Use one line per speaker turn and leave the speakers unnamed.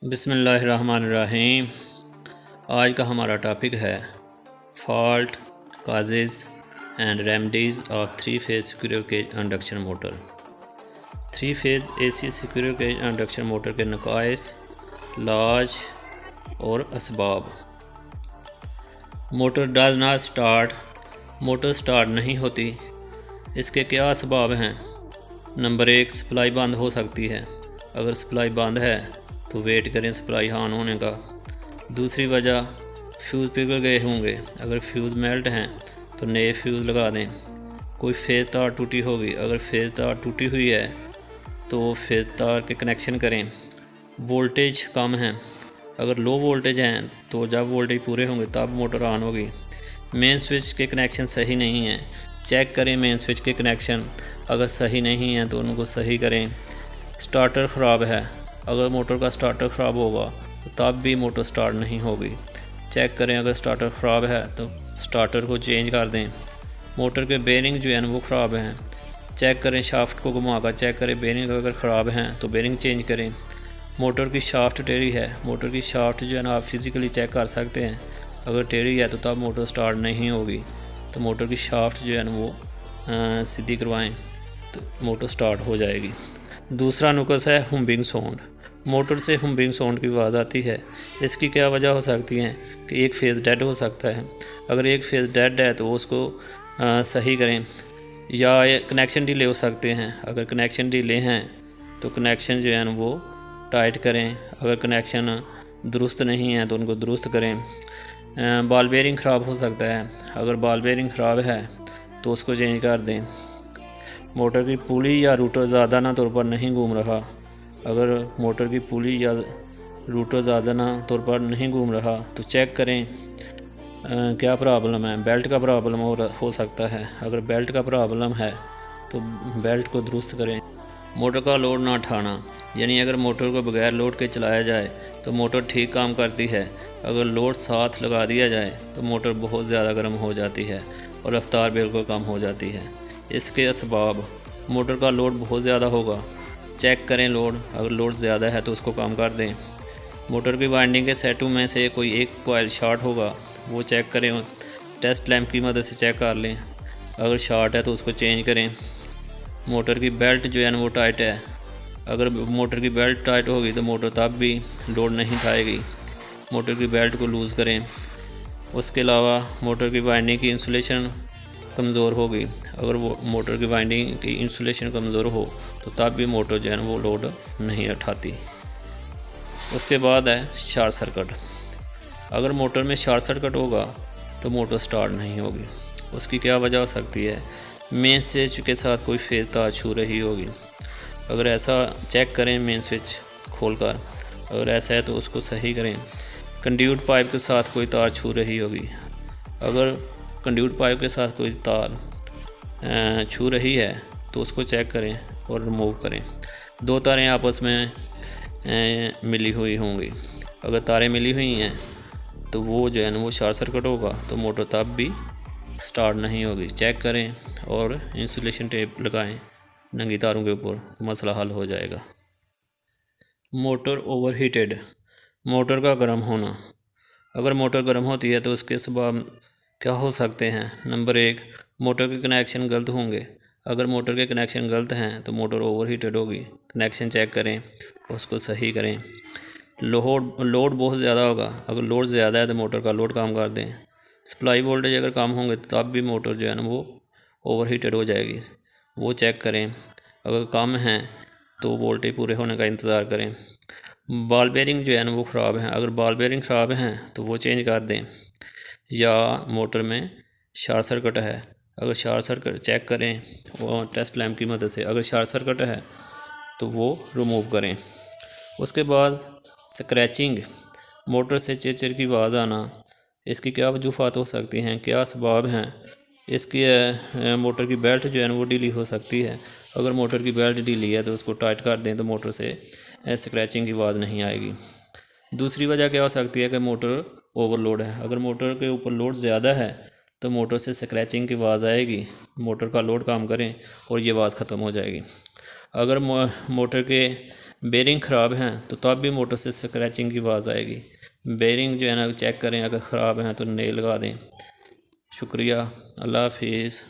बिस्मिल्लाहिर्रहमानिर्रहीम। आज का हमारा टॉपिक है fault causes and remedies of three phase squirrel cage induction motor. Three phase AC squirrel cage induction motor के नकाइस, लाज और असबाब। Motor does not start, motor start नहीं होती। इसके क्या असबाब हैं? नंबर 1, सप्लाई बंद हो सकती है। अगर सप्लाई बंद है तो वेट करें सप्लाई ऑन होने का। दूसरी वजह, फ्यूज़ पिघल गए होंगे। अगर फ्यूज़ मेल्ट हैं तो नए फ्यूज़ लगा दें। कोई फेज़ तार टूटी होगी। अगर फेज़ तार टूटी हुई है तो फेज़ तार के कनेक्शन करें। वोल्टेज कम है। अगर लो वोल्टेज हैं तो जब वोल्टेज पूरे होंगे तब मोटर ऑन होगी। मेन स्विच के कनेक्शन सही नहीं हैं, चेक करें मेन स्विच के कनेक्शन। अगर सही नहीं हैं तो उनको सही करें। स्टार्टर ख़राब है। अगर मोटर का स्टार्टर ख़राब होगा तो तब भी मोटर स्टार्ट नहीं होगी। चेक करें, अगर स्टार्टर ख़राब है तो स्टार्टर को चेंज कर दें। मोटर के बेरिंग जो है वो ख़राब हैं। चेक करें, शाफ्ट को घुमाकर चेक करें, बेरिंग अगर ख़राब हैं तो बेरिंग चेंज करें। मोटर की शाफ्ट टेढ़ी है। मोटर की शाफ्ट जो है ना आप फिज़िकली चेक कर सकते हैं। अगर टेढ़ी है तो तब मोटर स्टार्ट नहीं होगी। तो मोटर की शाफ्ट जो है ना वो सीधी करवाएं तो मोटर स्टार्ट हो जाएगी। दूसरा नुक्स है हुम्बिंग साउंड। मोटर से हुम्बिंग साउंड की आवाज़ आती है। इसकी क्या वजह हो सकती है कि एक फेज़ डेड हो सकता है। अगर एक फेज़ डेड है तो उसको सही करें, या कनेक्शन डिले हो सकते हैं। अगर कनेक्शन डिले हैं तो कनेक्शन जो है ना वो टाइट करें। अगर कनेक्शन दुरुस्त नहीं है तो उनको दुरुस्त करें। बॉल बेरिंग ख़राब हो सकता है। अगर बॉल बेरिंग ख़राब है तो उसको चेंज कर दें। मोटर की पुली या रूटर ज़्यादा ना तौर पर नहीं घूम रहा। अगर मोटर की पुली या रूटर ज़्यादा ना तौर पर नहीं घूम रहा तो चेक करें क्या प्रॉब्लम है। बेल्ट का प्रॉब्लम हो सकता है। अगर बेल्ट का प्रॉब्लम है तो बेल्ट को दुरुस्त करें। मोटर का लोड ना उठाना, यानी अगर मोटर को बगैर लोड के चलाया जाए तो मोटर ठीक काम करती है। अगर लोड साथ लगा दिया जाए तो मोटर बहुत ज़्यादा गर्म हो जाती है और रफ्तार बिल्कुल कम हो जाती है। इसके असबाब, मोटर का लोड बहुत ज़्यादा होगा। चेक करें लोड, अगर लोड ज़्यादा है तो उसको कम कर दें। मोटर की वाइंडिंग के सेटों में से कोई एक कॉइल शॉर्ट होगा, वो चेक करें। टेस्ट लैंप की मदद से चेक कर लें। अगर शॉर्ट है तो उसको चेंज करें। मोटर की बेल्ट जो है ना वो टाइट है। अगर मोटर की बेल्ट टाइट होगी तो मोटर तब भी लोड नहीं उठाएगी। मोटर की बेल्ट को लूज़ करें। उसके अलावा मोटर की वाइंडिंग की इंसुलेशन कमज़ोर होगी। अगर वो मोटर की वाइंडिंग की इंसुलेशन कमज़ोर हो तो तब भी मोटर जो है ना वो लोड नहीं उठाती। उसके बाद है शॉर्ट सर्किट। अगर मोटर में शॉर्ट सर्किट होगा तो मोटर स्टार्ट नहीं होगी। उसकी क्या वजह हो सकती है? मेन स्विच के साथ कोई फेज़ तार छू रही होगी। अगर ऐसा चेक करें मेन स्विच खोलकर। अगर ऐसा है तो उसको सही करें। कंड्यूट पाइप के साथ कोई तार छू रही होगी। अगर कंड्यूट पाइप के साथ कोई तार छू रही है तो उसको चेक करें और रिमूव करें। दो तारें आपस में मिली हुई होंगी। अगर तारें मिली हुई हैं तो वो जो है ना वो शॉर्ट सर्किट होगा तो मोटर तब भी स्टार्ट नहीं होगी। चेक करें और इंसुलेशन टेप लगाएं नंगी तारों के ऊपर तो मसला हल हो जाएगा। मोटर ओवरहीटेड, मोटर का गर्म होना। अगर मोटर गर्म होती है तो उसके सबब क्या हो सकते हैं? नंबर 1, मोटर के कनेक्शन गलत होंगे। अगर मोटर के कनेक्शन गलत हैं तो मोटर ओवरहीटेड होगी। कनेक्शन चेक करें, उसको सही करें। लोड बहुत ज़्यादा होगा। अगर लोड ज़्यादा है तो मोटर का लोड कम कर दें। सप्लाई वोल्टेज अगर कम होंगे तो तब भी मोटर जो है ना वो ओवरहीटेड हो जाएगी, वो चेक करें। अगर कम हैं तो वोल्टेज पूरे होने का इंतज़ार करें। बॉल बेरिंग जो है ना वो ख़राब है। अगर बॉल बेरिंग ख़राब हैं तो वो चेंज कर दें। या मोटर में शॉर्ट सर्किट है, अगर शॉर्ट सर्किट चेक करें वो टेस्ट लैंप की मदद से। अगर शॉर्ट सर्किट है तो वो रिमूव करें। उसके बाद स्क्रैचिंग, मोटर से चिरचिर की आवाज़ आना। इसकी क्या वजूहात हो सकती हैं, क्या असबाब हैं? इसकी मोटर की बेल्ट जो है ना वो ढीली हो सकती है। अगर मोटर की बेल्ट ढीली है तो उसको टाइट कर दें तो मोटर से स्क्रैचिंग की आवाज़ नहीं आएगी। दूसरी वजह क्या हो सकती है कि मोटर ओवरलोड है। अगर मोटर के ऊपर लोड ज़्यादा है तो मोटर से स्क्रैचिंग की आवाज़ आएगी। मोटर का लोड कम करें और ये आवाज़ ख़त्म हो जाएगी। अगर मोटर के बेरिंग ख़राब हैं तो तब भी मोटर से स्क्रैचिंग की आवाज़ आएगी। बेरिंग जो है ना चेक करें, अगर ख़राब हैं तो नए लगा दें। शुक्रिया, अल्लाह हाफिज़।